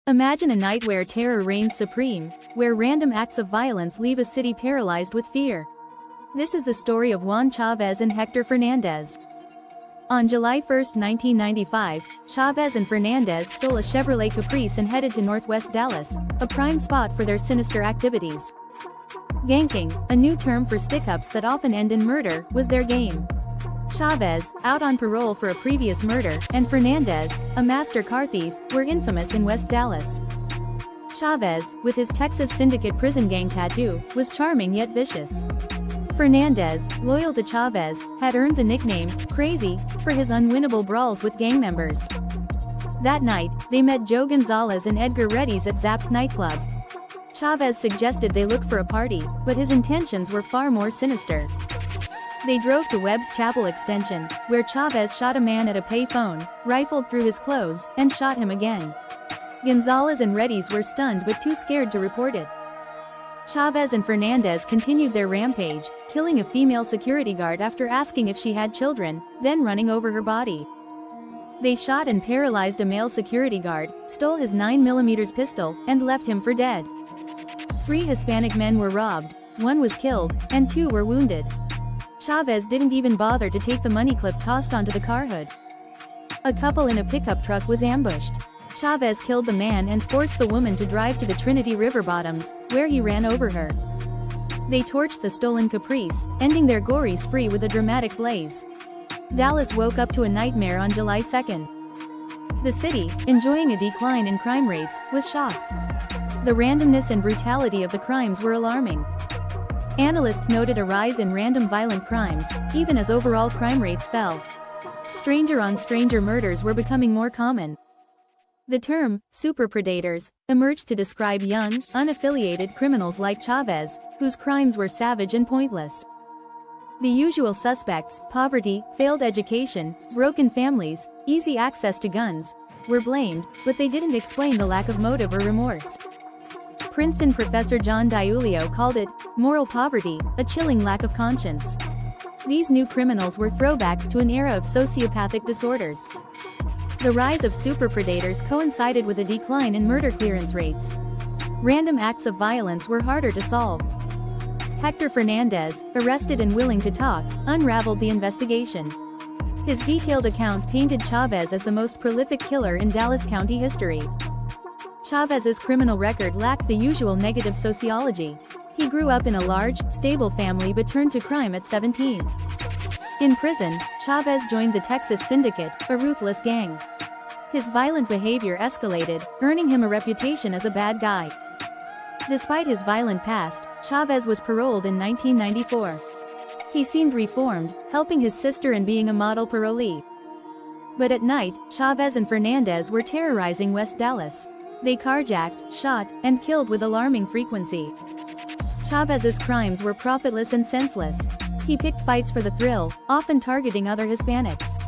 Imagine a night where terror reigns supreme, where random acts of violence leave a city paralyzed with fear. This is the story of Juan Chavez and Hector Fernandez. On July 1, 1995, Chavez and Fernandez stole a Chevrolet Caprice and headed to northwest Dallas, a prime spot for their sinister activities. Ganking, a new term for stick-ups that often end in murder, was their game. Chavez, out on parole for a previous murder, and Fernandez, a master car thief, were infamous in West Dallas. Chavez, with his Texas Syndicate prison gang tattoo, was charming yet vicious. Fernandez, loyal to Chavez, had earned the nickname, Crazy, for his unwinnable brawls with gang members. That night, they met Joe Gonzalez and Edgar Reddy's at Zapp's nightclub. Chavez suggested they look for a party, but his intentions were far more sinister. They drove to Webb's Chapel Extension, where Chavez shot a man at a pay-phone, rifled through his clothes, and shot him again. Gonzalez and Reddy's were stunned but too scared to report it. Chavez and Fernandez continued their rampage, killing a female security guard after asking if she had children, then running over her body. They shot and paralyzed a male security guard, stole his 9mm pistol, and left him for dead. 3 Hispanic men were robbed, 1 was killed, and 2 were wounded. Chavez didn't even bother to take the money clip tossed onto the car hood. A couple in a pickup truck was ambushed. Chavez killed the man and forced the woman to drive to the Trinity River bottoms, where he ran over her. They torched the stolen Caprice, ending their gory spree with a dramatic blaze. Dallas woke up to a nightmare on July 2. The city, enjoying a decline in crime rates, was shocked. The randomness and brutality of the crimes were alarming. Analysts noted a rise in random violent crimes, even as overall crime rates fell. Stranger-on-stranger murders were becoming more common. The term, super predators, emerged to describe young, unaffiliated criminals like Chavez, whose crimes were savage and pointless. The usual suspects, poverty, failed education, broken families, easy access to guns, were blamed, but they didn't explain the lack of motive or remorse. Princeton professor John DiIulio called it, moral poverty, a chilling lack of conscience. These new criminals were throwbacks to an era of sociopathic disorders. The rise of superpredators coincided with a decline in murder clearance rates. Random acts of violence were harder to solve. Hector Fernandez, arrested and willing to talk, unraveled the investigation. His detailed account painted Chavez as the most prolific killer in Dallas County history. Chavez's criminal record lacked the usual negative sociology. He grew up in a large, stable family but turned to crime at 17. In prison, Chavez joined the Texas Syndicate, a ruthless gang. His violent behavior escalated, earning him a reputation as a bad guy. Despite his violent past, Chavez was paroled in 1994. He seemed reformed, helping his sister and being a model parolee. But at night, Chavez and Fernandez were terrorizing West Dallas. They carjacked, shot, and killed with alarming frequency. Chavez's crimes were profitless and senseless. He picked fights for the thrill, often targeting other Hispanics.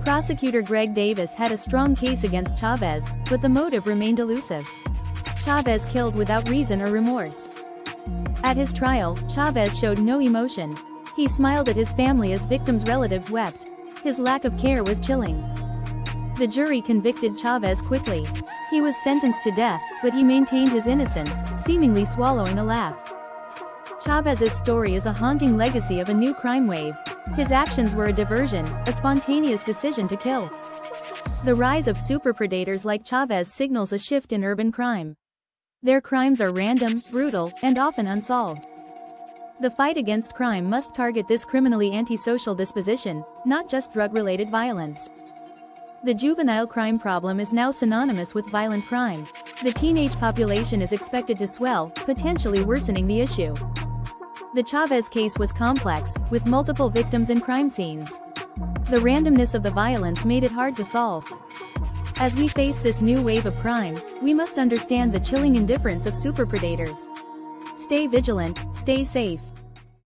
Prosecutor Greg Davis had a strong case against Chavez, but the motive remained elusive. Chavez killed without reason or remorse. At his trial, Chavez showed no emotion. He smiled at his family as victims' relatives wept. His lack of care was chilling. The jury convicted Chavez quickly. He was sentenced to death, but he maintained his innocence, seemingly swallowing a laugh. Chavez's story is a haunting legacy of a new crime wave. His actions were a diversion, a spontaneous decision to kill. The rise of superpredators like Chavez signals a shift in urban crime. Their crimes are random, brutal, and often unsolved. The fight against crime must target this criminally antisocial disposition, not just drug-related violence. The juvenile crime problem is now synonymous with violent crime. The teenage population is expected to swell, potentially worsening the issue. The Chavez case was complex, with multiple victims and crime scenes. The randomness of the violence made it hard to solve. As we face this new wave of crime, we must understand the chilling indifference of superpredators. Stay vigilant, stay safe.